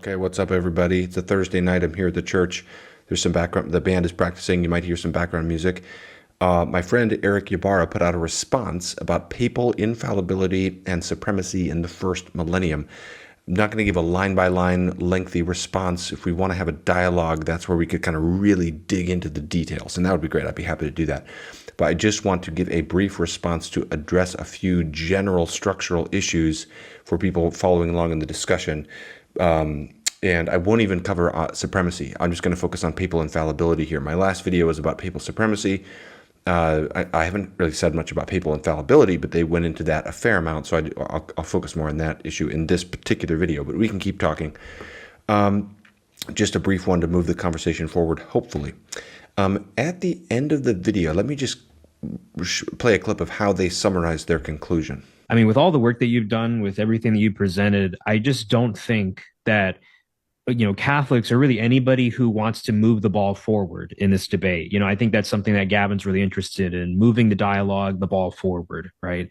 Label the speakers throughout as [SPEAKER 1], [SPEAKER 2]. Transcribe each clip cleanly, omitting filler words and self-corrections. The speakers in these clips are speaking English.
[SPEAKER 1] Okay, what's up, everybody? It's a Thursday night. I'm here at the church. There's some background. The band is practicing. You might hear some background music. My friend Erick Ybarra put out a response about papal infallibility and supremacy in the first millennium. I'm not going to give a line-by-line lengthy response. If we want to have a dialogue, that's where we could kind of really dig into the details, and that would be great. I'd be happy to do that. But I just want to give a brief response to address a few general structural issues for people following along in the discussion. And I won't even cover supremacy. I'm just going to focus on papal infallibility here. My last video was about papal supremacy. I haven't really said much about papal infallibility, but they went into that a fair amount, so I'll focus more on that issue in this particular video, but we can keep talking. Just a brief one to move the conversation forward, hopefully. At the end of the video, let me just play a clip of how they summarized their conclusion.
[SPEAKER 2] I mean, with all the work that you've done, with everything that you presented, I just don't think that, Catholics or really anybody who wants to move the ball forward in this debate. I think that's something that Gavin's really interested in, moving the dialogue, the ball forward, right?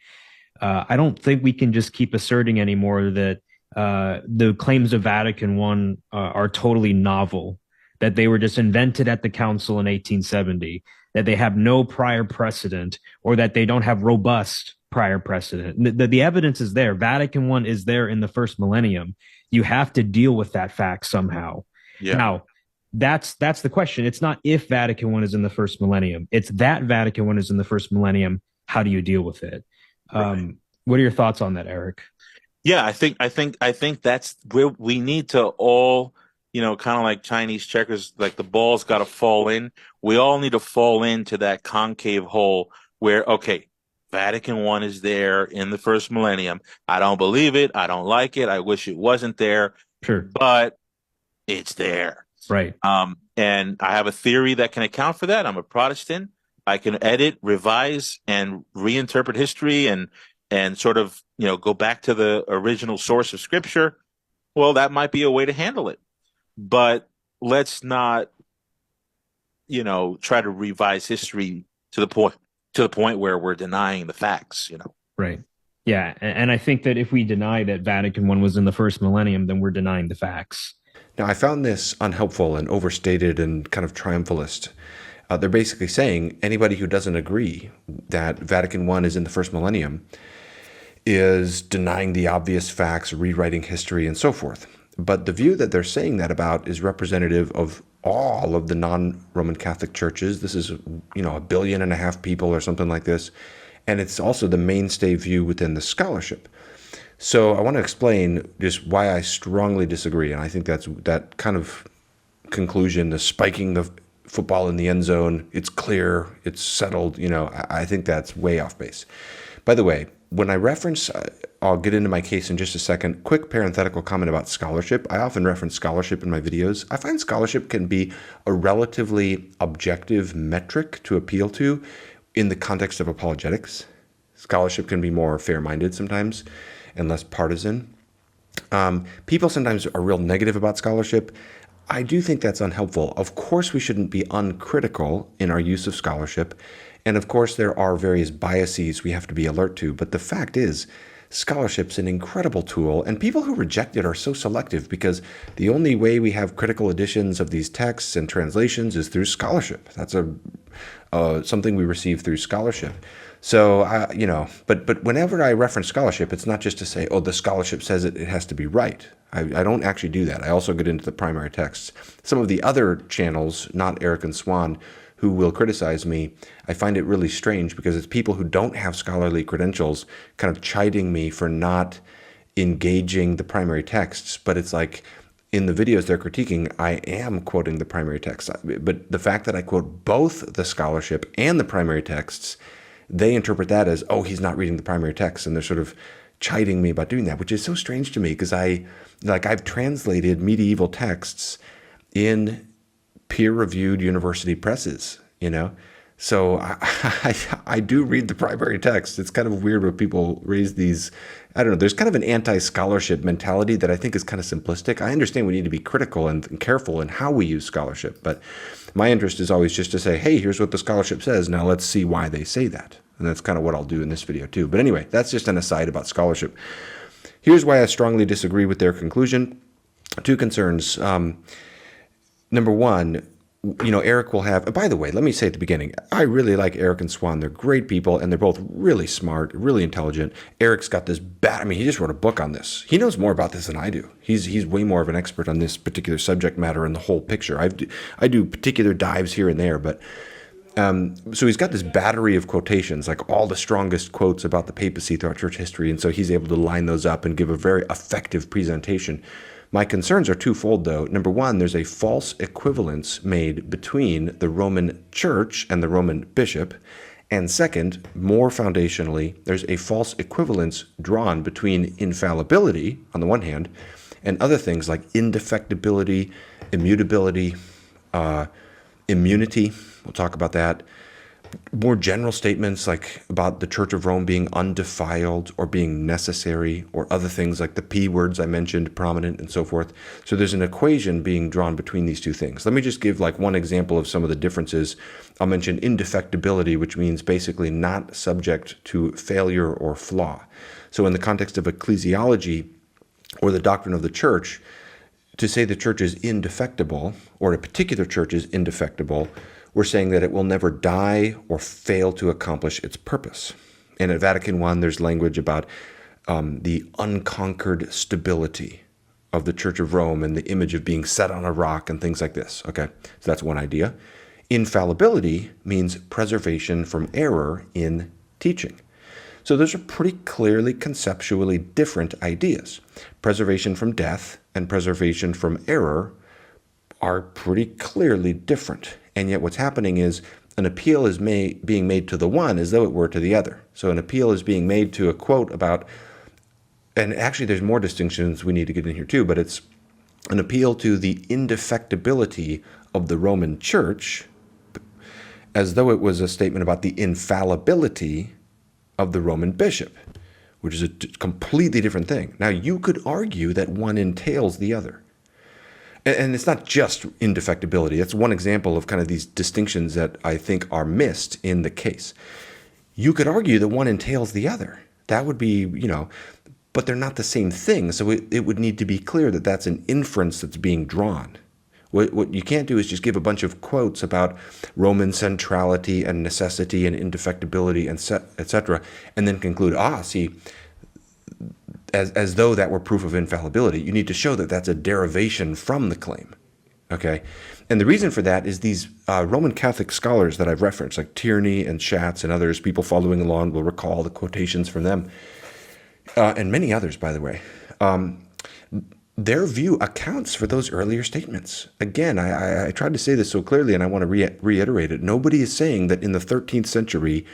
[SPEAKER 2] I don't think we can just keep asserting anymore that the claims of Vatican I are totally novel, that they were just invented at the council in 1870, that they have no prior precedent, or that they don't have robust prior precedent. The evidence is there. Vatican I is there in the first millennium. You have to deal with that fact somehow.
[SPEAKER 1] Yeah.
[SPEAKER 2] Now, that's the question. It's not if Vatican I is in the first millennium. It's that Vatican I is in the first millennium. How do you deal with it? Right. What are your thoughts on that, Eric?
[SPEAKER 3] Yeah, I think that's where we need to all, kind of like Chinese checkers, like the ball's got to fall in. We all need to fall into that concave hole where, okay, Vatican I is there in the first millennium. I don't believe it. I don't like it. I wish it wasn't there.
[SPEAKER 2] Sure.
[SPEAKER 3] But it's there.
[SPEAKER 2] Right.
[SPEAKER 3] And I have a theory that can account for that. I'm a Protestant. I can edit, revise, and reinterpret history and sort of, go back to the original source of Scripture. Well, that might be a way to handle it. But let's not, try to revise history to the point where we're denying the facts,
[SPEAKER 2] Right. Yeah. And I think that if we deny that Vatican I was in the first millennium, then we're denying the facts.
[SPEAKER 1] Now, I found this unhelpful and overstated and kind of triumphalist. They're basically saying anybody who doesn't agree that Vatican I is in the first millennium is denying the obvious facts, rewriting history, and so forth. But the view that they're saying that about is representative of all of the non-Roman Catholic churches. This is, 1.5 billion people or something like this. And it's also the mainstay view within the scholarship. So I want to explain just why I strongly disagree. And I think that kind of conclusion, the spiking the football in the end zone, it's clear, it's settled, I think that's way off base. By the way, when I reference, I'll get into my case in just a second. Quick parenthetical comment about scholarship. I often reference scholarship in my videos. I find scholarship can be a relatively objective metric to appeal to in the context of apologetics. Scholarship can be more fair-minded sometimes and less partisan. People sometimes are real negative about scholarship. I do think that's unhelpful. Of course, we shouldn't be uncritical in our use of scholarship. And of course, there are various biases we have to be alert to. But the fact is, scholarship's an incredible tool, and people who reject it are so selective because the only way we have critical editions of these texts and translations is through scholarship. That's something we receive through scholarship. So, but whenever I reference scholarship, it's not just to say, oh, the scholarship says it has to be right. I don't actually do that. I also get into the primary texts. Some of the other channels, not Eric and Swan, who will criticize me, I find it really strange because it's people who don't have scholarly credentials kind of chiding me for not engaging the primary texts. But it's like in the videos they're critiquing, I am quoting the primary text. But the fact that I quote both the scholarship and the primary texts, they interpret that as, oh, he's not reading the primary text. And they're sort of chiding me about doing that, which is so strange to me because I've translated medieval texts in peer-reviewed university presses, So I do read the primary text. It's kind of weird when people raise these, I don't know, there's kind of an anti-scholarship mentality that I think is kind of simplistic. I understand we need to be critical and careful in how we use scholarship, but my interest is always just to say, hey, here's what the scholarship says. Now let's see why they say that. And that's kind of what I'll do in this video too. But anyway, that's just an aside about scholarship. Here's why I strongly disagree with their conclusion. Two concerns. Number one, Erick will have, by the way, let me say at the beginning, I really like Erick and Swan. They're great people, and they're both really smart, really intelligent. Erick's got this he just wrote a book on this. He knows more about this than I do. He's way more of an expert on this particular subject matter and the whole picture. I do particular dives here and there, but so he's got this battery of quotations, like all the strongest quotes about the papacy throughout church history, and so he's able to line those up and give a very effective presentation. My concerns are twofold, though. Number one, there's a false equivalence made between the Roman Church and the Roman bishop. And second, more foundationally, there's a false equivalence drawn between infallibility, on the one hand, and other things like indefectibility, immutability, immunity. We'll talk about that. More general statements like about the Church of Rome being undefiled or being necessary, or other things like the P words I mentioned, prominent and so forth. So there's an equation being drawn between these two things. Let me just give like one example of some of the differences. I'll mention indefectibility, which means basically not subject to failure or flaw. So in the context of ecclesiology or the doctrine of the church, to say the church is indefectible, or a particular church is indefectible, we're saying that it will never die or fail to accomplish its purpose. And at Vatican I, there's language about the unconquered stability of the Church of Rome and the image of being set on a rock and things like this. Okay, so that's one idea. Infallibility means preservation from error in teaching. So those are pretty clearly conceptually different ideas. Preservation from death and preservation from error are pretty clearly different. And yet what's happening is an appeal is being made to the one as though it were to the other. So an appeal is being made to a quote about, and actually there's more distinctions we need to get in here too, but it's an appeal to the indefectibility of the Roman Church as though it was a statement about the infallibility of the Roman bishop, which is a completely different thing. Now, you could argue that one entails the other. And it's not just indefectibility. That's one example of kind of these distinctions that I think are missed in the case. You could argue that one entails the other. That would be, but they're not the same thing. So it would need to be clear that that's an inference that's being drawn. What you can't do is just give a bunch of quotes about Roman centrality and necessity and indefectibility and etc., and then conclude, see, as though that were proof of infallibility. You need to show that that's a derivation from the claim, okay? And the reason for that is these Roman Catholic scholars that I've referenced, like Tierney and Schatz and others, people following along will recall the quotations from them, and many others, by the way. Their view accounts for those earlier statements. Again, I tried to say this so clearly, and I want to reiterate it. Nobody is saying that in the 13th century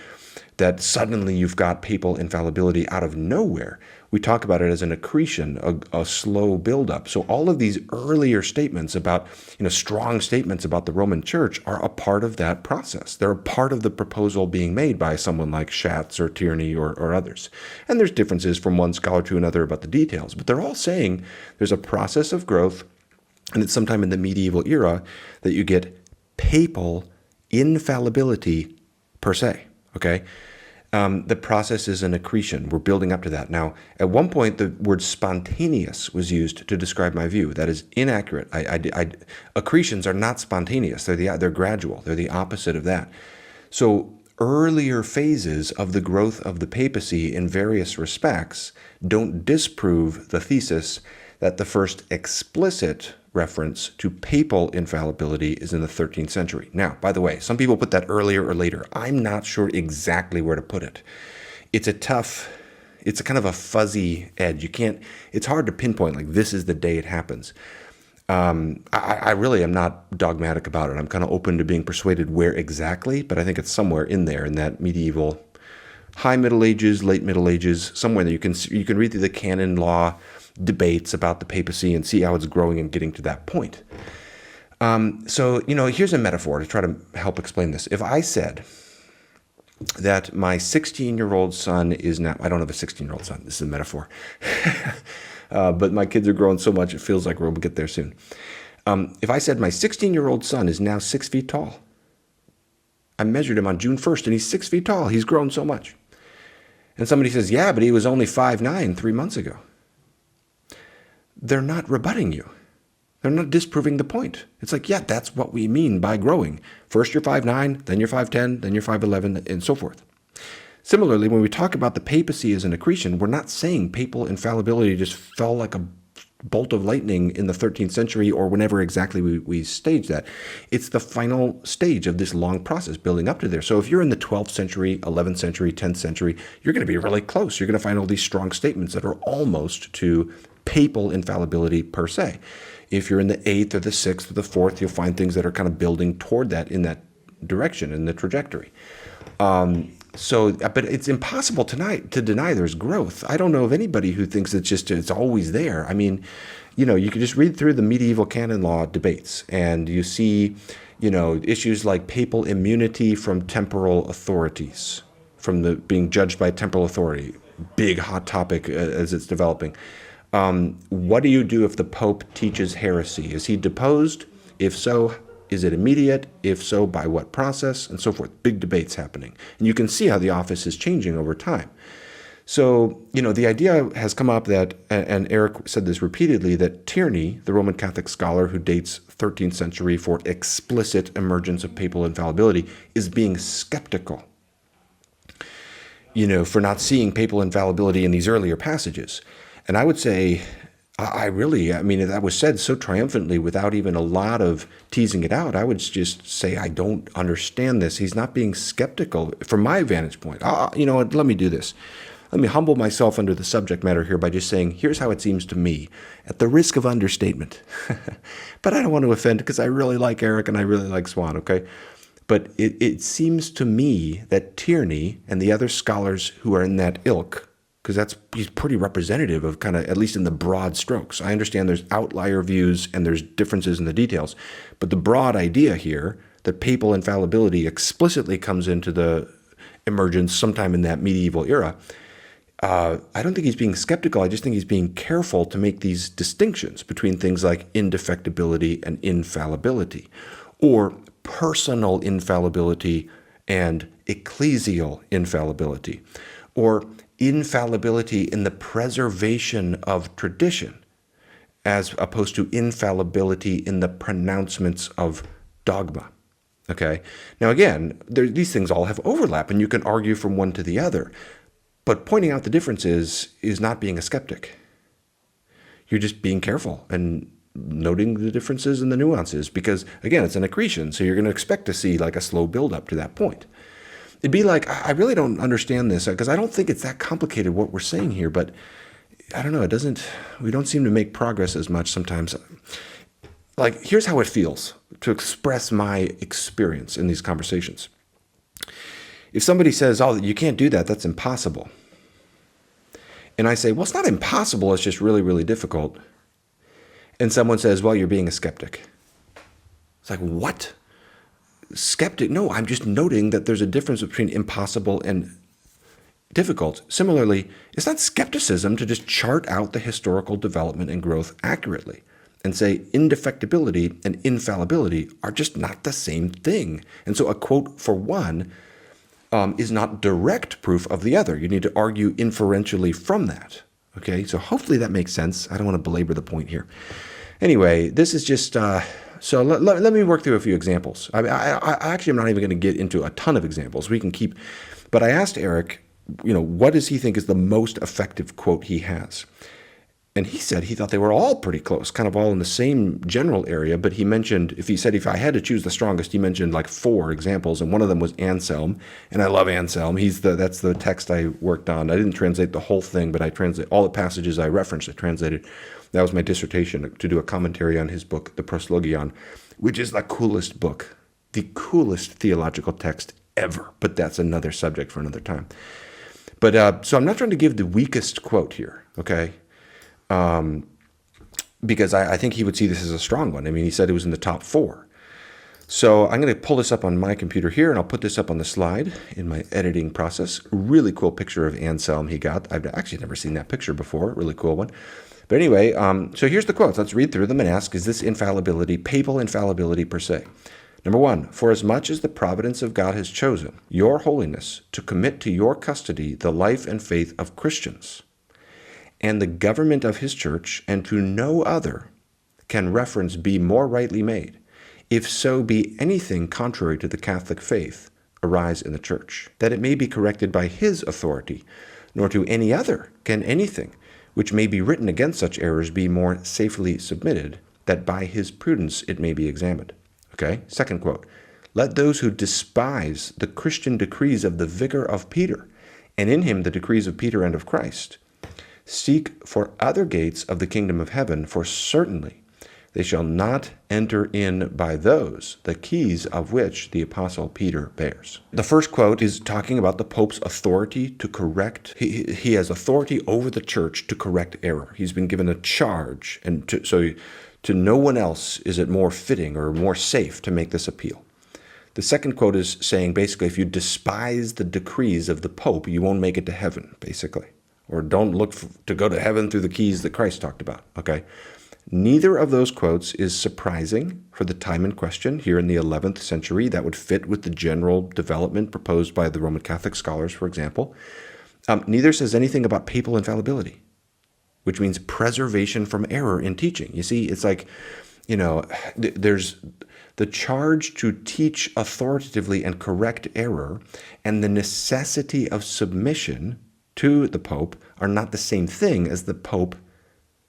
[SPEAKER 1] that suddenly you've got papal infallibility out of nowhere. We talk about it as an accretion, a slow buildup. So all of these earlier statements about, strong statements about the Roman Church are a part of that process. They're a part of the proposal being made by someone like Schatz or Tierney or others. And there's differences from one scholar to another about the details, but they're all saying there's a process of growth, and it's sometime in the medieval era that you get papal infallibility per se, okay? The process is an accretion. We're building up to that. Now, at one point, the word spontaneous was used to describe my view. That is inaccurate. Accretions are not spontaneous. They're gradual. They're the opposite of that. So earlier phases of the growth of the papacy in various respects don't disprove the thesis that the first explicit reference to papal infallibility is in the 13th century. Now, by the way, some people put that earlier or later. I'm not sure exactly where to put it. It's a kind of a fuzzy edge. It's hard to pinpoint, like, this is the day it happens. I really am not dogmatic about it. I'm kind of open to being persuaded where exactly, but I think it's somewhere in there, in that medieval, high Middle Ages, late Middle Ages, somewhere there. You can read through the canon law debates about the papacy and see how it's growing and getting to that point. So here's a metaphor to try to help explain this. If I said that my 16-year-old son is now, I don't have a 16-year-old son, this is a metaphor, but my kids are growing so much it feels like we'll get there soon. If I said my 16-year-old son is now 6 feet tall, I measured him on June 1st and he's 6 feet tall, he's grown so much. And somebody says, yeah, but he was only 5'9" 3 months ago. They're not rebutting you. They're not disproving the point. It's like, yeah, that's what we mean by growing. First you're 5'9", then you're 5'10", then you're 5'11", and so forth. Similarly, when we talk about the papacy as an accretion, we're not saying papal infallibility just fell like a bolt of lightning in the 13th century or whenever exactly we stage that. It's the final stage of this long process building up to there. So if you're in the 12th century, 11th century, 10th century, you're going to be really close. You're going to find all these strong statements that are almost to papal infallibility per se. If you're in the 8th or the 6th or the 4th, you'll find things that are kind of building toward that in that direction, in the trajectory. But it's impossible tonight to deny there's growth. I don't know of anybody who thinks it's always there. I mean, you can just read through the medieval canon law debates and you see, issues like papal immunity from temporal authorities, from being judged by temporal authority. Big hot topic as it's developing. What do you do if the Pope teaches heresy? Is he deposed? If so, is it immediate? If so, by what process? And so forth. Big debates happening. And you can see how the office is changing over time. So, the idea has come up that, and Erick said this repeatedly, that Tierney, the Roman Catholic scholar who dates 13th century for explicit emergence of papal infallibility, is being skeptical, for not seeing papal infallibility in these earlier passages. And I would say, that was said so triumphantly without even a lot of teasing it out. I would just say, I don't understand this. He's not being skeptical from my vantage point. Let me do this. Let me humble myself under the subject matter here by just saying, here's how it seems to me, at the risk of understatement. But I don't want to offend because I really like Erick and I really like Swan, okay? But it seems to me that Tierney and the other scholars who are in that ilk, because he's pretty representative of kind of, at least in the broad strokes. I understand there's outlier views and there's differences in the details, but the broad idea here that papal infallibility explicitly comes into the emergence sometime in that medieval era, I don't think he's being skeptical. I just think he's being careful to make these distinctions between things like indefectibility and infallibility, or personal infallibility and ecclesial infallibility, or infallibility in the preservation of tradition, as opposed to infallibility in the pronouncements of dogma. Okay? Now again, these things all have overlap, and you can argue from one to the other. But pointing out the differences is not being a skeptic. You're just being careful and noting the differences and the nuances, because again, it's an accretion, so you're going to expect to see like a slow build up to that point. It'd be like, I really don't understand this, because I don't think it's that complicated what we're saying here, but I don't know, we don't seem to make progress as much sometimes. Like, here's how it feels to express my experience in these conversations. If somebody says, oh, you can't do that, that's impossible. And I say, well, it's not impossible, it's just really, really difficult. And someone says, well, you're being a skeptic. It's like, what? Skeptic? No, I'm just noting that there's a difference between impossible and difficult. Similarly, it's not skepticism to just chart out the historical development and growth accurately and say indefectibility and infallibility are just not the same thing. And so a quote for one is not direct proof of the other. You need to argue inferentially from that. Okay, so hopefully that makes sense. I don't want to belabor the point here. Anyway, this is just, so let me work through a few examples. I actually am not even going to get into a ton of examples. We can keep, but I asked Erick, what does he think is the most effective quote he has? And he said he thought they were all pretty close, kind of all in the same general area, but he mentioned, if I had to choose the strongest, he mentioned like 4 examples, and one of them was Anselm, and I love Anselm. That's the text I worked on. I didn't translate the whole thing, but I translated all the passages I referenced, I translated. That was my dissertation, to do a commentary on his book, the Proslogion, which is the coolest book, the coolest theological text ever, but that's another subject for another time. But so I'm not trying to give the weakest quote here, okay? Because I think he would see this as a strong one. I mean, he said it was in the top 4. So I'm going to pull this up on my computer here, and I'll put this up on the slide in my editing process. Really cool picture of Anselm he got. I've actually never seen that picture before. Really cool one. But anyway, so here's the quotes. Let's read through them and ask, is this infallibility, papal infallibility per se? Number 1, for as much as the providence of God has chosen, your holiness, to commit to your custody the life and faith of Christians, and the government of his church, and to no other, can reference be more rightly made? If so be anything contrary to the Catholic faith arise in the Church, that it may be corrected by his authority, nor to any other can anything which may be written against such errors be more safely submitted, that by his prudence it may be examined. Okay, second quote. Let those who despise the Christian decrees of the vicar of Peter, and in him the decrees of Peter and of Christ, seek for other gates of the kingdom of heaven, for certainly they shall not enter in by those, the keys of which the apostle Peter bears. The first quote is talking about the Pope's authority to correct. He has authority over the church to correct error. He's been given a charge, and so to no one else is it more fitting or more safe to make this appeal. The second quote is saying basically, if you despise the decrees of the Pope, you won't make it to heaven, basically. Or don't look to go to heaven through the keys that Christ talked about, okay? Neither of those quotes is surprising for the time in question here in the 11th century. That would fit with the general development proposed by the Roman Catholic scholars, for example. Neither says anything about papal infallibility, which means preservation from error in teaching. You see, it's like, there's the charge to teach authoritatively and correct error and the necessity of submission to the Pope are not the same thing as the Pope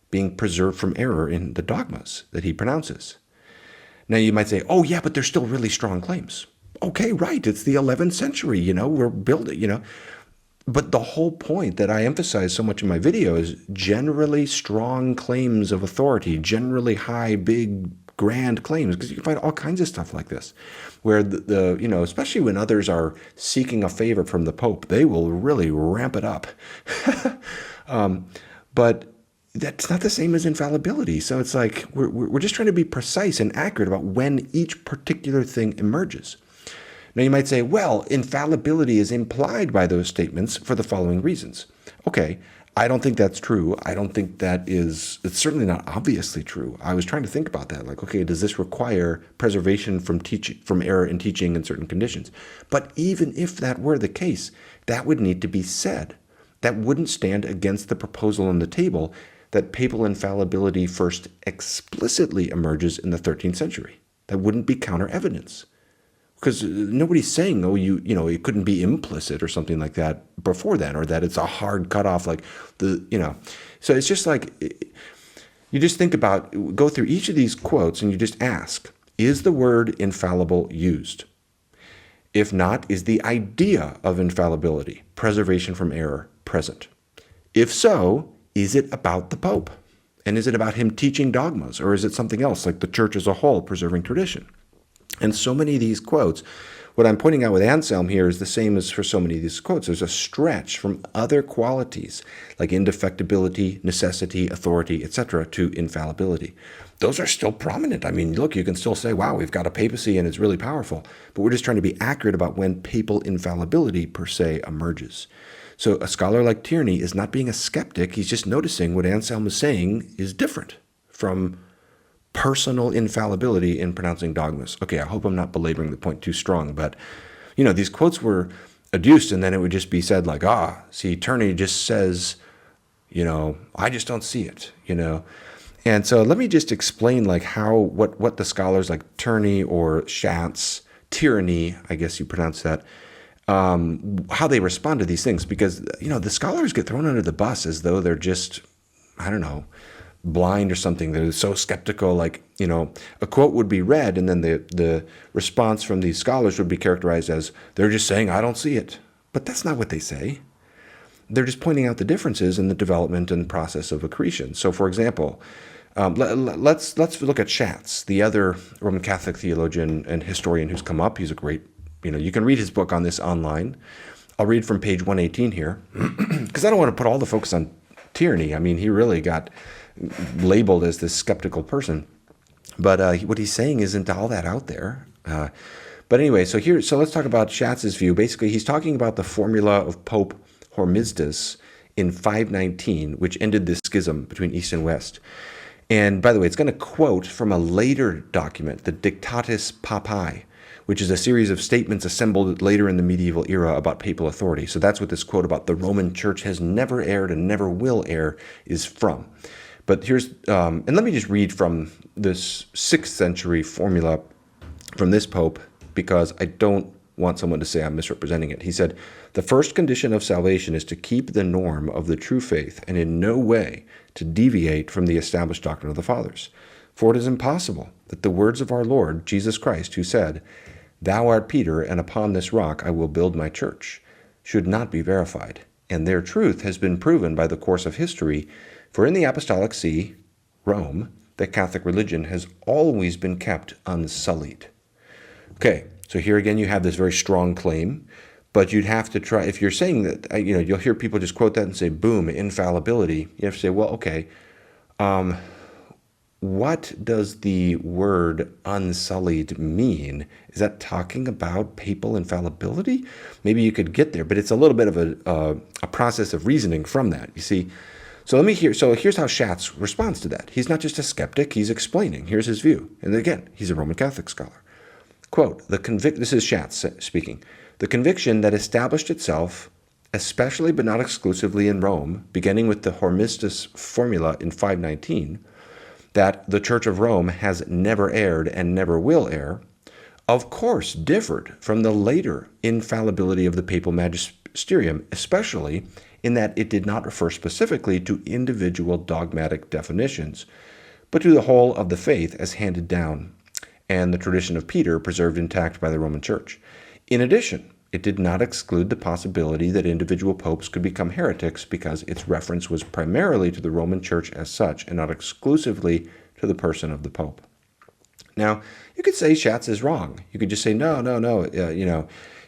[SPEAKER 1] being preserved from error in the dogmas that he pronounces. Now you might say, oh yeah, but they're still really strong claims. Okay, right, it's the 11th century, we're building, But the whole point that I emphasize so much in my video is generally strong claims of authority, generally high, big, grand claims, because you can find all kinds of stuff like this, where the especially when others are seeking a favor from the Pope, they will really ramp it up. But that's not the same as infallibility. So it's like we're just trying to be precise and accurate about when each particular thing emerges. Now you might say, well, infallibility is implied by those statements for the following reasons. Okay, I don't think that's true. I don't think it's certainly not obviously true. I was trying to think about that. Like, okay, does this require preservation from error in teaching in certain conditions? But even if that were the case, that would need to be said. That wouldn't stand against the proposal on the table that papal infallibility first explicitly emerges in the 13th century. That wouldn't be counter evidence. Because nobody's saying, it couldn't be implicit or something like that before then, or that it's a hard cutoff, So it's just like, you just think about, go through each of these quotes and you just ask, is the word infallible used? If not, is the idea of infallibility, preservation from error, present? If so, is it about the Pope? And is it about him teaching dogmas? Or is it something else, like the church as a whole, preserving tradition? And so many of these quotes, what I'm pointing out with Anselm here is the same as for so many of these quotes. There's a stretch from other qualities like indefectibility, necessity, authority, etc. to infallibility. Those are still prominent. I mean, look, you can still say, wow, we've got a papacy and it's really powerful. But we're just trying to be accurate about when papal infallibility per se emerges. So a scholar like Tierney is not being a skeptic. He's just noticing what Anselm is saying is different from personal infallibility in pronouncing dogmas. Okay, I hope I'm not belaboring the point too strong, but these quotes were adduced and then it would just be said like, see, Tierney just says, I just don't see it, And so let me just explain like what the scholars like Tierney or Schatz, Tyranny, I guess you pronounce that, how they respond to these things, because, the scholars get thrown under the bus as though they're just, I don't know, blind or something. They're so skeptical, like, a quote would be read and then the response from these scholars would be characterized as, they're just saying, I don't see it. But that's not what they say. They're just pointing out the differences in the development and process of accretion. So, for example, let's look at Schatz, the other Roman Catholic theologian and historian who's come up. He's a great, you can read his book on this online. I'll read from page 118 here, because I don't want to put all the focus on Tierney. I mean, he really got labeled as this skeptical person. But what he's saying isn't all that out there. But anyway, so let's talk about Schatz's view. Basically, he's talking about the formula of Pope Hormisdas in 519, which ended this schism between East and West. And by the way, it's going to quote from a later document, the Dictatus Papae, which is a series of statements assembled later in the medieval era about papal authority. So that's what this quote about the Roman Church has never erred and never will err is from. But here's, and let me just read from this 6th century formula from this Pope, because I don't want someone to say I'm misrepresenting it. He said, "The first condition of salvation is to keep the norm of the true faith and in no way to deviate from the established doctrine of the fathers. For it is impossible that the words of our Lord Jesus Christ, who said, 'Thou art Peter, and upon this rock I will build my church,' should not be verified. And their truth has been proven by the course of history, for in the Apostolic See, Rome, the Catholic religion has always been kept unsullied." Okay, so here again you have this very strong claim, but you'd have to try, if you're saying that, you'll hear people just quote that and say, boom, infallibility. You have to say, well, okay, what does the word unsullied mean? Is that talking about papal infallibility? Maybe you could get there, but it's a little bit of a process of reasoning from that, you see. So here's how Schatz responds to that. He's not just a skeptic, he's explaining. Here's his view. And again, he's a Roman Catholic scholar. Quote, this is Schatz speaking, "The conviction that established itself, especially but not exclusively in Rome, beginning with the Hormistus formula in 519, that the Church of Rome has never erred and never will err, of course differed from the later infallibility of the papal magisterium, especially in that it did not refer specifically to individual dogmatic definitions, but to the whole of the faith as handed down, and the tradition of Peter preserved intact by the Roman Church. In addition, it did not exclude the possibility that individual popes could become heretics because its reference was primarily to the Roman Church as such and not exclusively to the person of the Pope." Now, you could say Schatz is wrong. You could just say, no,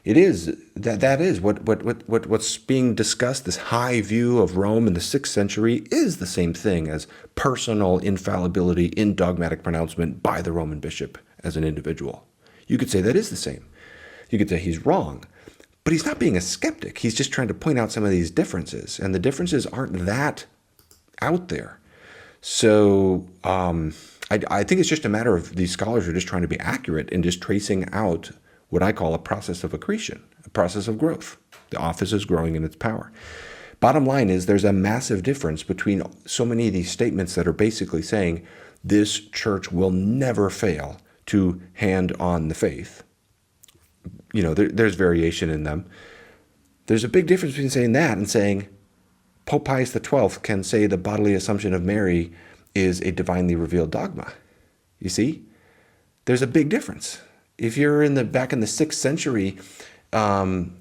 [SPEAKER 1] it is, that is what's being discussed, this high view of Rome in the 6th century is the same thing as personal infallibility in dogmatic pronouncement by the Roman bishop as an individual. You could say that is the same. You could say he's wrong. But he's not being a skeptic. He's just trying to point out some of these differences. And the differences aren't that out there. So I think it's just a matter of these scholars are just trying to be accurate in just tracing out what I call a process of accretion, a process of growth. The office is growing in its power. Bottom line is there's a massive difference between so many of these statements that are basically saying this church will never fail to hand on the faith. There's variation in them. There's a big difference between saying that and saying Pope Pius XII can say the bodily assumption of Mary is a divinely revealed dogma. You see? There's a big difference. If you're back in the 6th century, in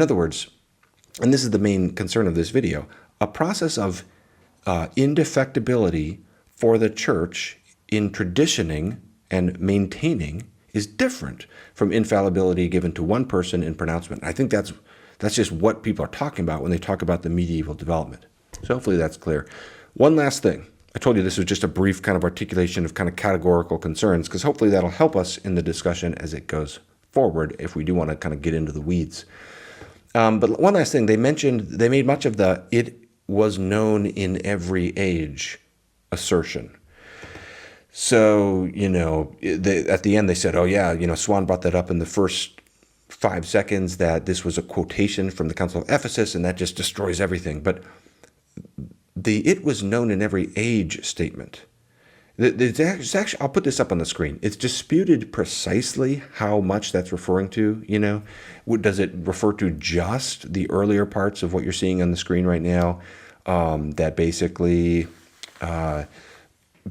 [SPEAKER 1] other words, and this is the main concern of this video, a process of indefectibility for the church in traditioning and maintaining is different from infallibility given to one person in pronouncement. I think that's just what people are talking about when they talk about the medieval development. So hopefully that's clear. One last thing. I told you this was just a brief kind of articulation of kind of categorical concerns, because hopefully that'll help us in the discussion as it goes forward if we do want to kind of get into the weeds. But one last thing. They made much of the "it was known in every age" assertion. So, at the end they said, oh yeah, Swan brought that up in the first 5 seconds that this was a quotation from the Council of Ephesus, and that just destroys everything. But the "it was known in every age" statement, it's actually, I'll put this up on the screen. It's disputed precisely how much that's referring to. Does it refer to just the earlier parts of what you're seeing on the screen right now? That basically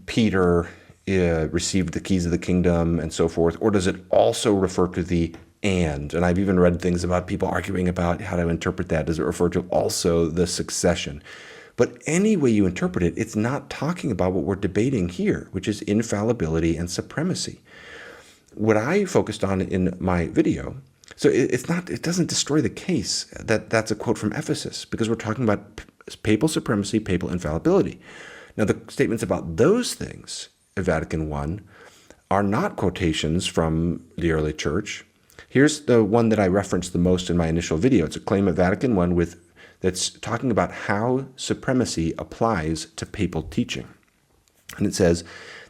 [SPEAKER 1] Peter received the keys of the kingdom and so forth, or does it also refer to the "and"? And I've even read things about people arguing about how to interpret that. Does it refer to also the succession? But any way you interpret it, it's not talking about what we're debating here, which is infallibility and supremacy. What I focused on in my video, so it doesn't destroy the case that that's a quote from Ephesus, because we're talking about papal supremacy, papal infallibility. Now, the statements about those things at Vatican I are not quotations from the early church. Here's the one that I referenced the most in my initial video. It's a claim at Vatican I that's talking about how supremacy applies to papal teaching. And it says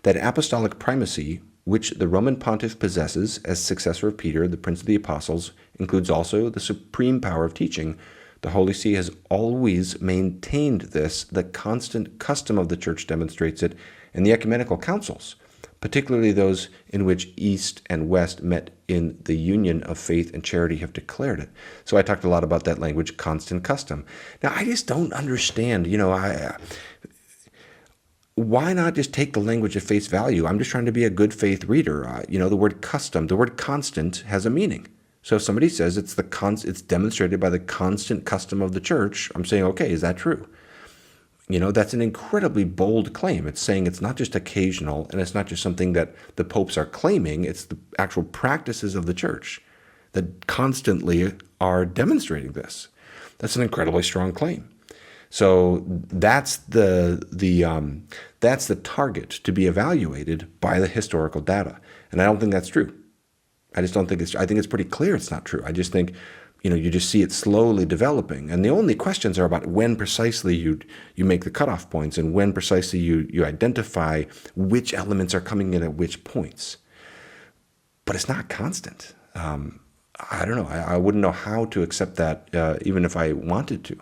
[SPEAKER 1] that apostolic primacy, which the Roman pontiff possesses as successor of Peter, the Prince of the Apostles, includes also the supreme power of teaching, The Holy See has always maintained this. The constant custom of the Church demonstrates it, and the ecumenical councils, particularly those in which East and West met in the union of faith and charity, have declared it. So I talked a lot about that language, constant custom. Now, I just don't understand, why not just take the language at face value? I'm just trying to be a good faith reader. The word custom, the word constant has a meaning. So if somebody says it's demonstrated by the constant custom of the Church, I'm saying, okay, is that true? That's an incredibly bold claim. It's saying it's not just occasional, and it's not just something that the popes are claiming. It's the actual practices of the Church that constantly are demonstrating this. That's an incredibly strong claim. So that's the target to be evaluated by the historical data, and I don't think that's true. I just don't think I think it's pretty clear it's not true. I just think, you just see it slowly developing. And the only questions are about when precisely you make the cutoff points and when precisely you identify which elements are coming in at which points. But it's not constant. I don't know. I wouldn't know how to accept that even if I wanted to.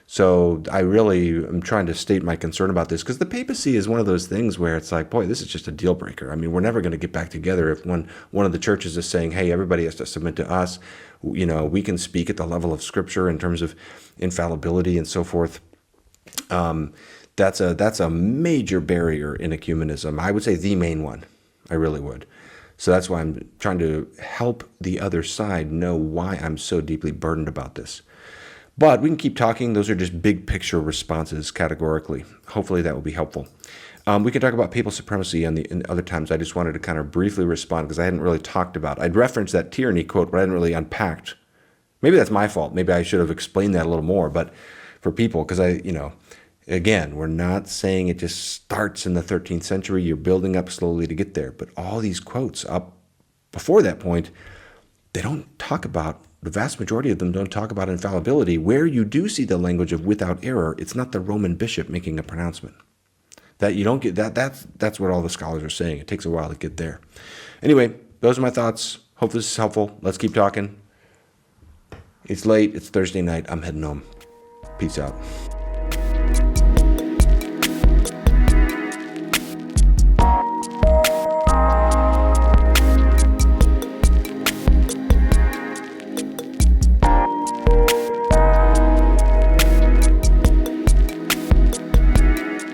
[SPEAKER 1] So I really am trying to state my concern about this, because the papacy is one of those things where it's like, boy, this is just a deal breaker. I mean, we're never going to get back together if one of the churches is saying, hey, everybody has to submit to us. We can speak at the level of Scripture in terms of infallibility and so forth. That's a major barrier in ecumenism. I would say the main one. I really would. So that's why I'm trying to help the other side know why I'm so deeply burdened about this. But we can keep talking. Those are just big picture responses categorically. Hopefully that will be helpful. We can talk about papal supremacy in other times. I just wanted to kind of briefly respond because I hadn't really talked about it. I'd referenced that tyranny quote, but I hadn't really unpacked. Maybe that's my fault. Maybe I should have explained that a little more. But for people, because again, we're not saying it just starts in the 13th century. You're building up slowly to get there. But all these quotes up before that point, they don't talk about, the vast majority of them don't talk about infallibility. Where you do see the language of without error, it's not the Roman bishop making a pronouncement. That you don't get that. That's what all the scholars are saying. It takes a while to get there. Anyway, those are my thoughts. Hope this is helpful. Let's keep talking. It's late. It's Thursday night. I'm heading home. Peace out.